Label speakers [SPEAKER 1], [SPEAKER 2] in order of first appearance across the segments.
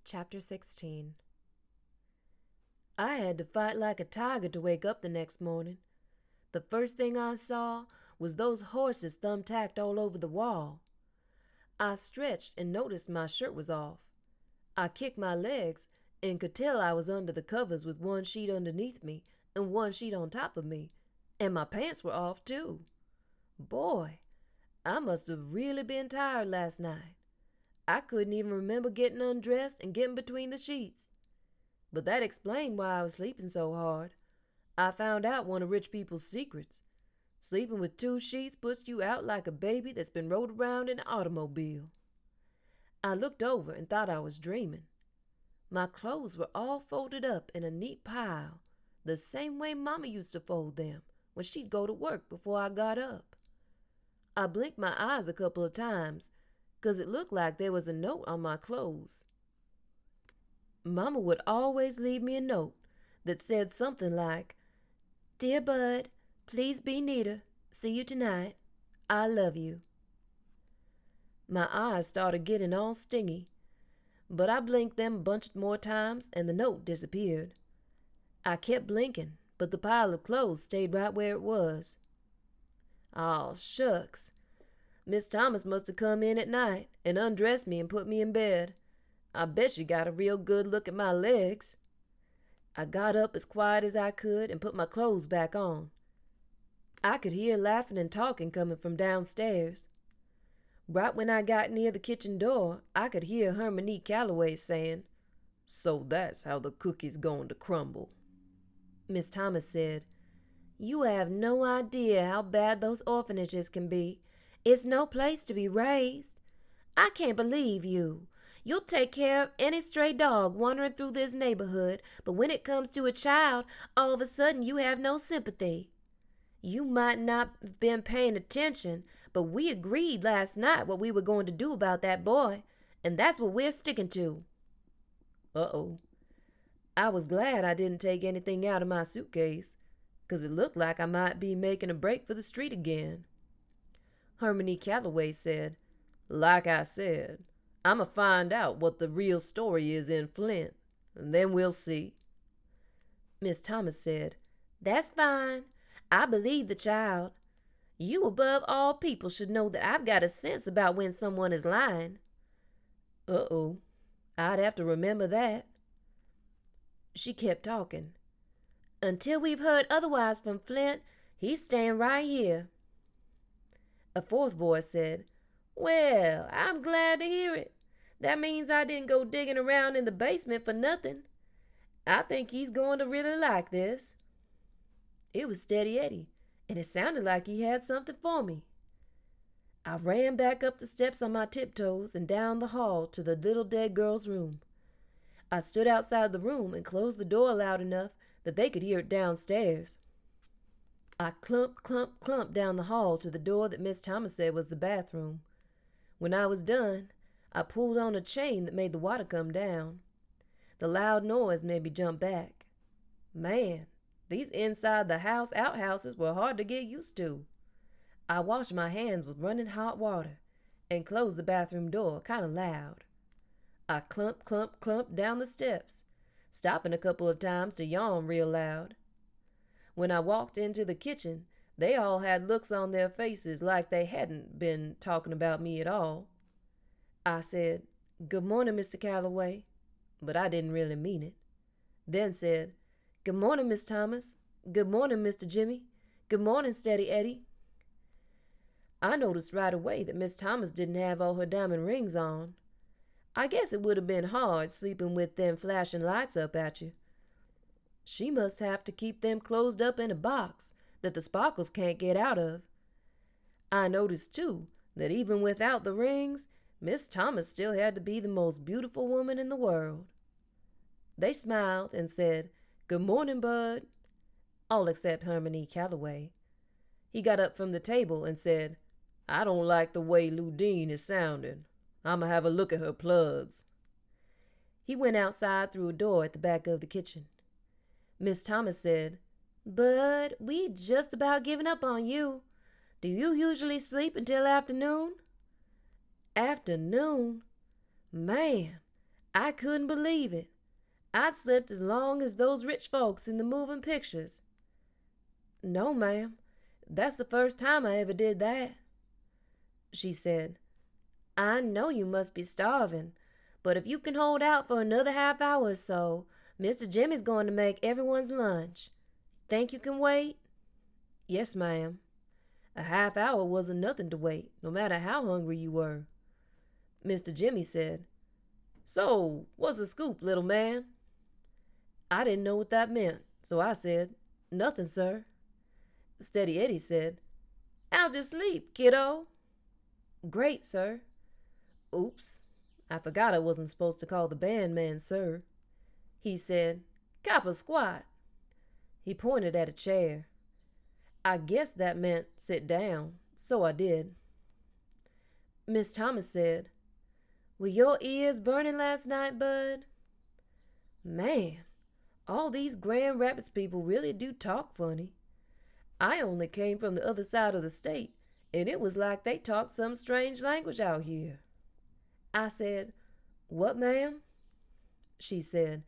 [SPEAKER 1] Chapter 16. I had to fight like a tiger to wake up the next morning. The first thing I saw was those horses thumbtacked all over the wall. I stretched and noticed my shirt was off. I kicked my legs and could tell I was under the covers with one sheet underneath me and one sheet on top of me, and my pants were off too. Boy, I must have really been tired last night. I couldn't even remember getting undressed and getting between the sheets. But that explained why I was sleeping so hard. I found out one of rich people's secrets. Sleeping with two sheets puts you out like a baby that's been rode around in an automobile. I looked over and thought I was dreaming. My clothes were all folded up in a neat pile, the same way Mama used to fold them when she'd go to work before I got up. I blinked my eyes a couple of times, 'cause it looked like there was a note on my clothes. Mama would always leave me a note that said something like, "Dear Bud, please be neater. See you tonight. I love you." My eyes started getting all stingy, but I blinked them a bunch more times and the note disappeared. I kept blinking, but the pile of clothes stayed right where it was. "Aw, shucks. Miss Thomas must have come in at night and undressed me and put me in bed. I bet she got a real good look at my legs." I got up as quiet as I could and put my clothes back on. I could hear laughing and talking coming from downstairs. Right when I got near the kitchen door, I could hear Hermione Calloway saying, "So that's how the cookie's going to crumble." Miss Thomas said, "You have no idea how bad those orphanages can be. It's no place to be raised. I can't believe you. You'll take care of any stray dog wandering through this neighborhood, but when it comes to a child, all of a sudden you have no sympathy. You might not have been paying attention, but we agreed last night what we were going to do about that boy, and that's what we're sticking to." Uh-oh. I was glad I didn't take anything out of my suitcase, 'cause it looked like I might be making a break for the street again. Hermione Calloway said, "Like I said, I'ma find out what the real story is in Flint, and then we'll see." Miss Thomas said, "That's fine. I believe the child. You above all people should know that I've got a sense about when someone is lying." Uh-oh. I'd have to remember that. She kept talking. "Until we've heard otherwise from Flint, he's staying right here." A fourth voice said, "Well, I'm glad to hear it. That means I didn't go digging around in the basement for nothing. I think he's going to really like this." It was Steady Eddie, and it sounded like he had something for me. I ran back up the steps on my tiptoes and down the hall to the little dead girl's room. I stood outside the room and closed the door loud enough that they could hear it downstairs. I clumped, clumped, clumped down the hall to the door that Miss Thomas said was the bathroom. When I was done, I pulled on a chain that made the water come down. The loud noise made me jump back. Man, these inside the house outhouses were hard to get used to. I washed my hands with running hot water and closed the bathroom door kind of loud. I clumped, clumped, clumped down the steps, stopping a couple of times to yawn real loud. When I walked into the kitchen, they all had looks on their faces like they hadn't been talking about me at all. I said, "Good morning, Mr. Calloway," but I didn't really mean it. Then said, "Good morning, Miss Thomas. Good morning, Mr. Jimmy. Good morning, Steady Eddie." I noticed right away that Miss Thomas didn't have all her diamond rings on. I guess it would have been hard sleeping with them flashing lights up at you. She must have to keep them closed up in a box that the sparkles can't get out of. I noticed, too, that even without the rings, Miss Thomas still had to be the most beautiful woman in the world. They smiled and said, "Good morning, Bud," all except Hermione Calloway. He got up from the table and said, "I don't like the way Ludine is sounding. I'ma have a look at her plugs." He went outside through a door at the back of the kitchen. Miss Thomas said, "Bud, we just about given up on you. Do you usually sleep until afternoon?" Afternoon? Man, I couldn't believe it. I'd slept as long as those rich folks in the moving pictures. No, ma'am. That's the first time I ever did that. She said, I know you must be starving, but if you can hold out for another half hour or so, Mr. Jimmy's going to make everyone's lunch. Think you can wait? Yes, ma'am. A half hour wasn't nothing to wait, no matter how hungry you were. Mr. Jimmy said, So, what's the scoop, little man? I didn't know what that meant, so I said, Nothing, sir. Steady Eddie said, How'd you sleep, kiddo? Great, sir. Oops, I forgot I wasn't supposed to call the band man sir. He said, Copper squat. He pointed at a chair. I guess that meant sit down, so I did. Miss Thomas said, Were your ears burning last night, Bud? Man, all these Grand Rapids people really do talk funny. I only came from the other side of the state, and it was like they talked some strange language out here. I said, What, ma'am? She said,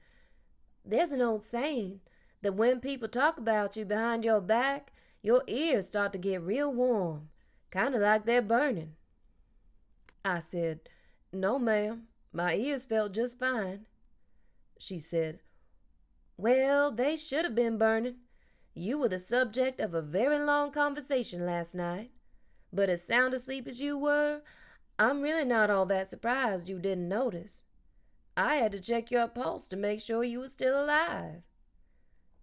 [SPEAKER 1] There's an old saying that when people talk about you behind your back, your ears start to get real warm, kind of like they're burning. I said, No, ma'am, my ears felt just fine. She said, Well, they should have been burning. You were the subject of a very long conversation last night, but as sound asleep as you were, I'm really not all that surprised you didn't notice. I had to check your pulse to make sure you were still alive.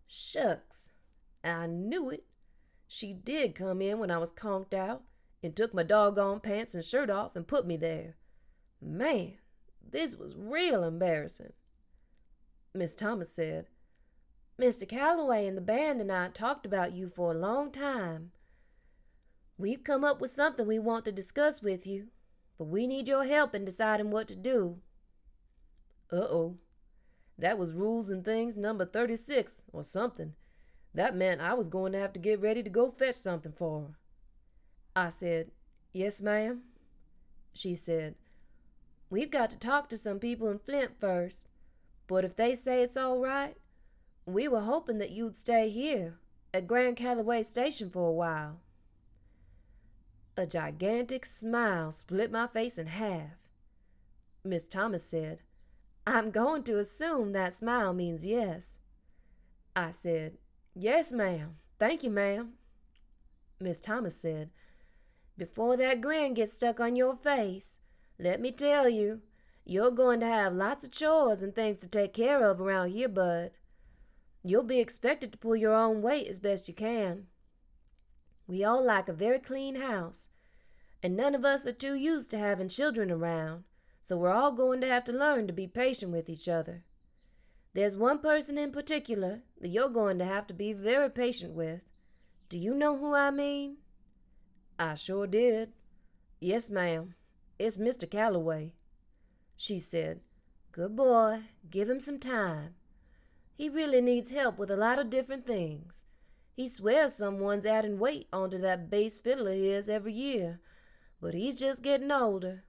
[SPEAKER 1] Shucks, I knew it. She did come in when I was conked out and took my doggone pants and shirt off and put me there. Man, this was real embarrassing. Miss Thomas said, Mr. Calloway and the band and I talked about you for a long time. We've come up with something we want to discuss with you, but we need your help in deciding what to do. Uh-oh. That was Rules and Things number 36 or something. That meant I was going to have to get ready to go fetch something for her. I said, Yes, ma'am. She said, We've got to talk to some people in Flint first, but if they say it's all right, we were hoping that you'd stay here at Grand Calloway Station for a while. A gigantic smile split my face in half. Miss Thomas said, I'm going to assume that smile means yes. I said, Yes, ma'am. Thank you, ma'am. Miss Thomas said, Before that grin gets stuck on your face, let me tell you, you're going to have lots of chores and things to take care of around here, Bud. You'll be expected to pull your own weight as best you can. We all like a very clean house, and none of us are too used to having children around, so we're all going to have to learn to be patient with each other. There's one person in particular that you're going to have to be very patient with. Do you know who I mean? I sure did. Yes, ma'am. It's Mr. Calloway. She said, Good boy, give him some time. He really needs help with a lot of different things. He swears someone's adding weight onto that bass fiddle of his every year, but he's just getting older.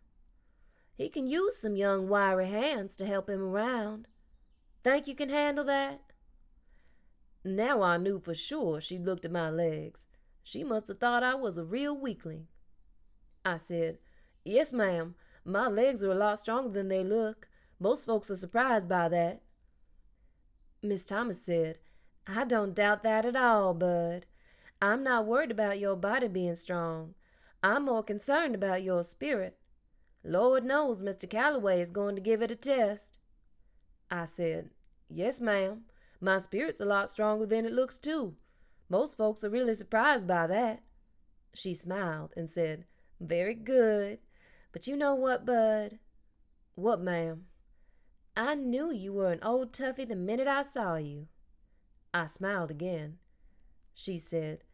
[SPEAKER 1] He can use some young wiry hands to help him around. Think you can handle that? Now I knew for sure she looked at my legs. She must have thought I was a real weakling. I said, Yes, ma'am. My legs are a lot stronger than they look. Most folks are surprised by that. Miss Thomas said, I don't doubt that at all, Bud. I'm not worried about your body being strong. I'm more concerned about your spirit. Lord knows Mr. Calloway is going to give it a test. I said, Yes, ma'am. My spirit's a lot stronger than it looks, too. Most folks are really surprised by that. She smiled and said, Very good. But you know what, Bud? What, ma'am? I knew you were an old toughie the minute I saw you. I smiled again. She said,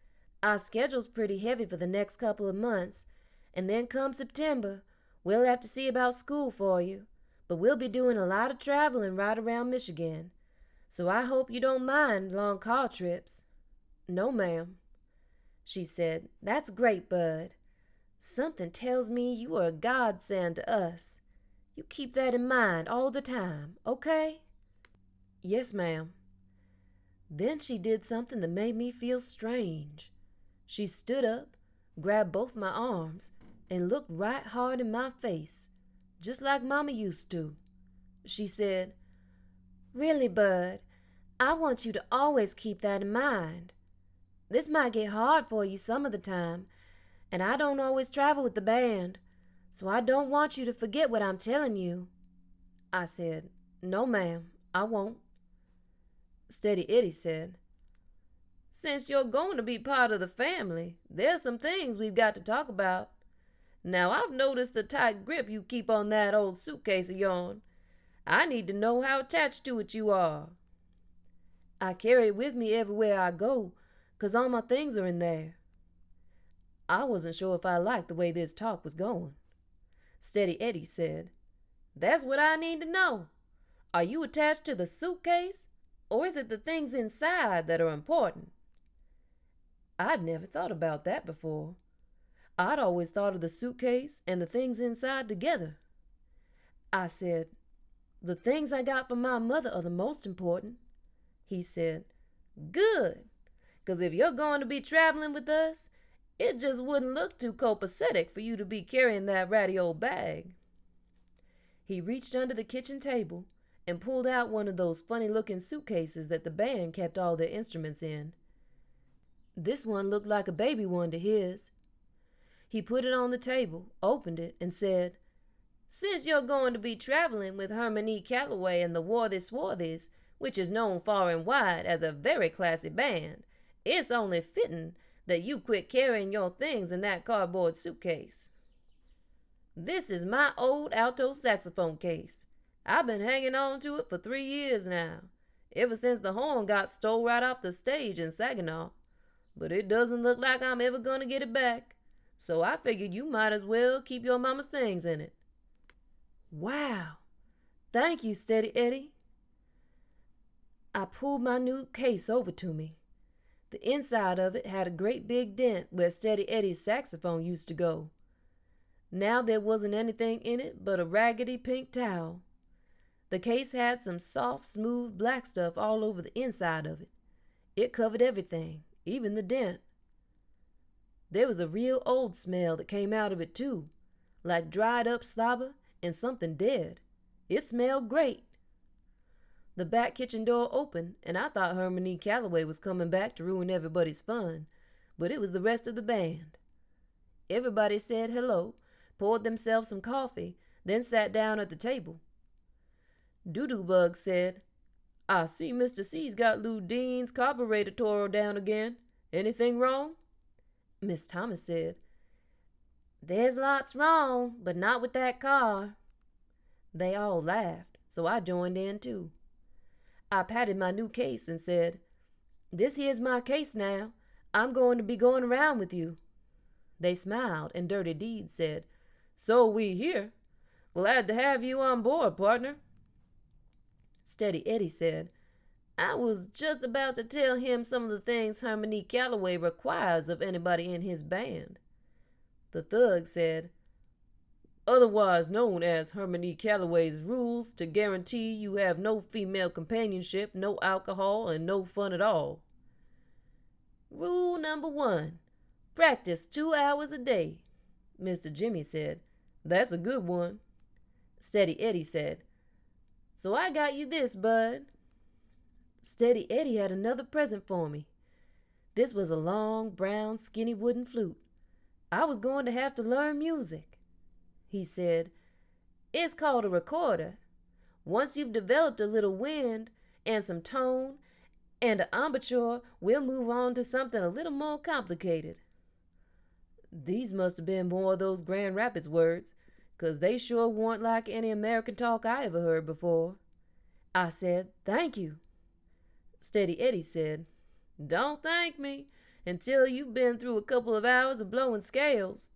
[SPEAKER 1] Our schedule's pretty heavy for the next couple of months, and then come September, we'll have to see about school for you, but we'll be doing a lot of traveling right around Michigan, so I hope you don't mind long car trips. No, ma'am. She said, That's great, Bud. Something tells me you are a godsend to us. You keep that in mind all the time, okay? Yes, ma'am. Then she did something that made me feel strange. She stood up, grabbed both my arms, and looked right hard in my face, just like Mama used to. She said, "Really, Bud, I want you to always keep that in mind. This might get hard for you some of the time, and I don't always travel with the band, so I don't want you to forget what I'm telling you." I said, "No, ma'am, I won't." Steady Eddie said, "Since you're going to be part of the family, there's some things we've got to talk about. Now, I've noticed the tight grip you keep on that old suitcase of yourn. I need to know how attached to it you are." "I carry it with me everywhere I go, 'cause all my things are in there." I wasn't sure if I liked the way this talk was going. Steady Eddie said, "That's what I need to know. Are you attached to the suitcase, or is it the things inside that are important?" I'd never thought about that before. I'd always thought of the suitcase and the things inside together. I said, "The things I got from my mother are the most important." He said, "Good, 'cause if you're going to be traveling with us, it just wouldn't look too copacetic for you to be carrying that ratty old bag." He reached under the kitchen table and pulled out one of those funny-looking suitcases that the band kept all their instruments in. This one looked like a baby one to his. He put it on the table, opened it, and said, "Since you're going to be traveling with Herman E. Calloway and the Worthy Swarthies, which is known far and wide as a very classy band, it's only fitting that you quit carrying your things in that cardboard suitcase. This is my old alto saxophone case. I've been hanging on to it for 3 years now, ever since the horn got stole right off the stage in Saginaw. But it doesn't look like I'm ever going to get it back, so I figured you might as well keep your mama's things in it." "Wow! Thank you, Steady Eddie." I pulled my new case over to me. The inside of it had a great big dent where Steady Eddie's saxophone used to go. Now there wasn't anything in it but a raggedy pink towel. The case had some soft, smooth black stuff all over the inside of it. It covered everything, even the dent. There was a real old smell that came out of it too, like dried up slobber and something dead. It smelled great. The back kitchen door opened, and I thought Herman E. Calloway was coming back to ruin everybody's fun, but it was the rest of the band. Everybody said hello, poured themselves some coffee, then sat down at the table. Doodoo Bug said, "I see Mr. C's got Lou Dean's carburetor tore down again. Anything wrong?" Miss Thomas said, "There's lots wrong, but not with that car." They all laughed, so I joined in too. I patted my new case and said, "This here's my case now. I'm going to be going around with you." They smiled, and Dirty Deed said, "So we hear. Glad to have you on board, partner." Steady Eddie said, "I was just about to tell him some of the things Herman E. Calloway requires of anybody in his band." The thug said, "Otherwise known as Herman E. Calloway's rules to guarantee you have no female companionship, no alcohol, and no fun at all. Rule number 1, practice 2 hours a day." Mr. Jimmy said, "That's a good one." Steady Eddie said, "So I got you this, Bud." Steady Eddie had another present for me. This was a long, brown, skinny wooden flute. I was going to have to learn music. He said, "It's called a recorder. Once you've developed a little wind and some tone and an embouchure, we'll move on to something a little more complicated." These must have been more of those Grand Rapids words, 'cause they sure weren't like any American talk I ever heard before. I said, "Thank you." Steady Eddie said, "Don't thank me until you've been through a couple of hours of blowing scales.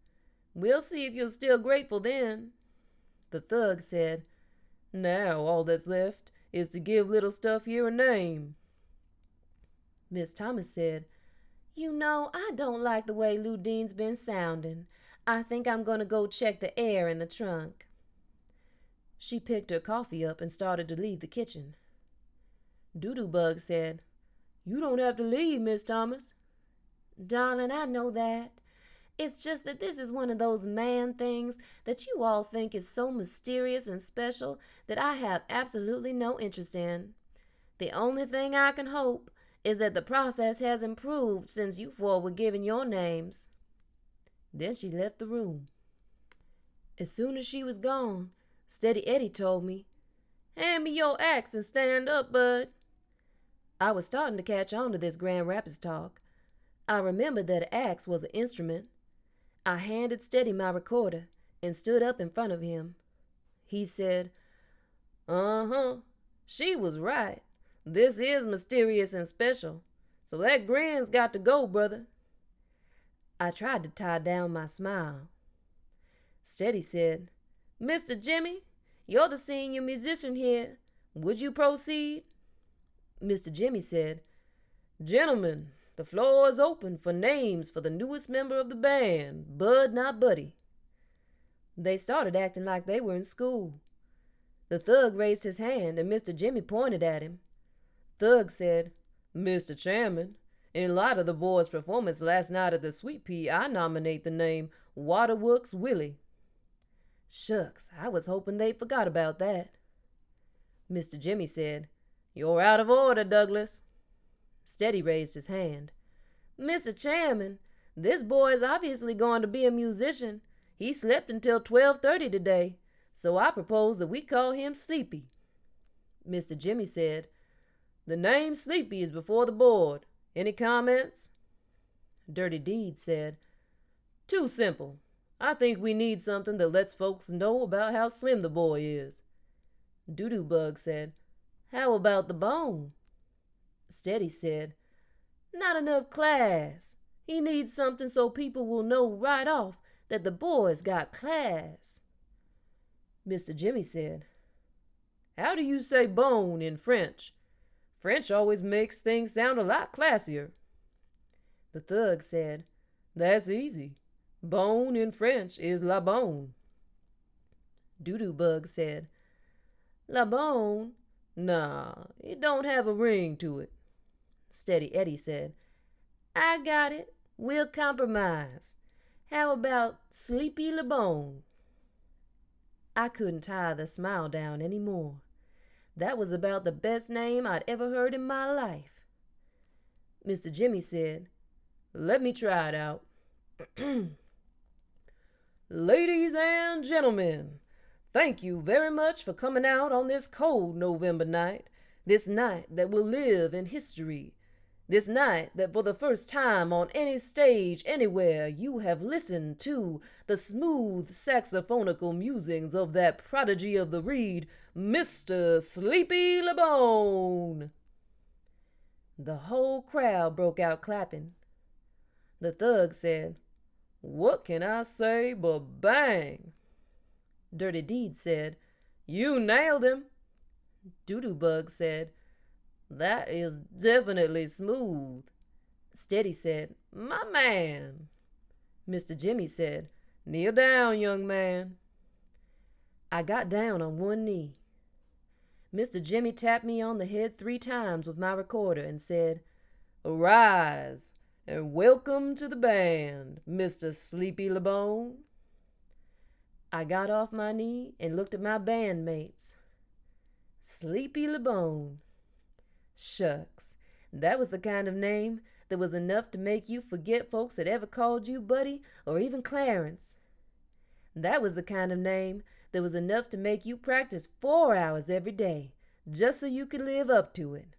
[SPEAKER 1] We'll see if you're still grateful then." The thug said, "Now all that's left is to give little stuff here a name." Miss Thomas said, "You know, I don't like the way Lou Dean's been sounding. I think I'm going to go check the air in the trunk." She picked her coffee up and started to leave the kitchen. Doodoo said, "You don't have to leave, Miss Thomas." "Darling, I know that. It's just that this is one of those man things that you all think is so mysterious and special that I have absolutely no interest in. The only thing I can hope is that the process has improved since you four were given your names." Then she left the room. As soon as she was gone, Steady Eddie told me, "Hand me your axe and stand up, bud." I was starting to catch on to this Grand Rapids talk. I remembered that an axe was an instrument. I handed Steady my recorder and stood up in front of him. He said, "Uh-huh, she was right. This is mysterious and special. So that grin's got to go, brother." I tried to tie down my smile. Steady said, "Mr. Jimmy, you're the senior musician here. Would you proceed?" Mr. Jimmy said, "Gentlemen, the floor is open for names for the newest member of the band, Bud Not Buddy." They started acting like they were in school. The thug raised his hand and Mr. Jimmy pointed at him. Thug said, "Mr. Chairman, in light of the boys' performance last night at the Sweet Pea, I nominate the name Waterworks Willie." Shucks, I was hoping they forgot about that. Mr. Jimmy said, "You're out of order, Douglas." Steady raised his hand. "Mr. Chairman, this boy is obviously going to be a musician. He slept until 12:30 today, so I propose that we call him Sleepy." Mr. Jimmy said, "The name Sleepy is before the board. Any comments?" Dirty Deed said, "Too simple. I think we need something that lets folks know about how slim the boy is." Doodoo said, "How about the bone?" Steady said, "Not enough class. He needs something so people will know right off that the boy's got class." Mr. Jimmy said, "How do you say bone in French? French always makes things sound a lot classier." The thug said, "That's easy. Bone in French is la bone." Doodoo said, "La bone? Nah, it don't have a ring to it." Steady Eddie said, "I got it. We'll compromise. How about Sleepy La Bone?" I couldn't tie the smile down any more. That was about the best name I'd ever heard in my life. Mr. Jimmy said, "Let me try it out. Ladies and gentlemen, thank you very much for coming out on this cold November night, this night that will live in history, this night that for the first time on any stage anywhere you have listened to the smooth saxophonical musings of that prodigy of the reed, Mr. Sleepy La Bone." The whole crowd broke out clapping. The thug said, "What can I say but bang?" Dirty Deed said, "You nailed him." Doodoo said, "That is definitely smooth." Steady said, "My man." Mr. Jimmy said, "Kneel down, young man." I got down on one knee. Mr. Jimmy tapped me on the head 3 times with my recorder and said, "Arise and welcome to the band, Mr. Sleepy La Bone." I got off my knee and looked at my bandmates. Sleepy La Bone. Shucks, that was the kind of name that was enough to make you forget folks that ever called you Buddy or even Clarence. That was the kind of name that was enough to make you practice 4 hours every day just so you could live up to it.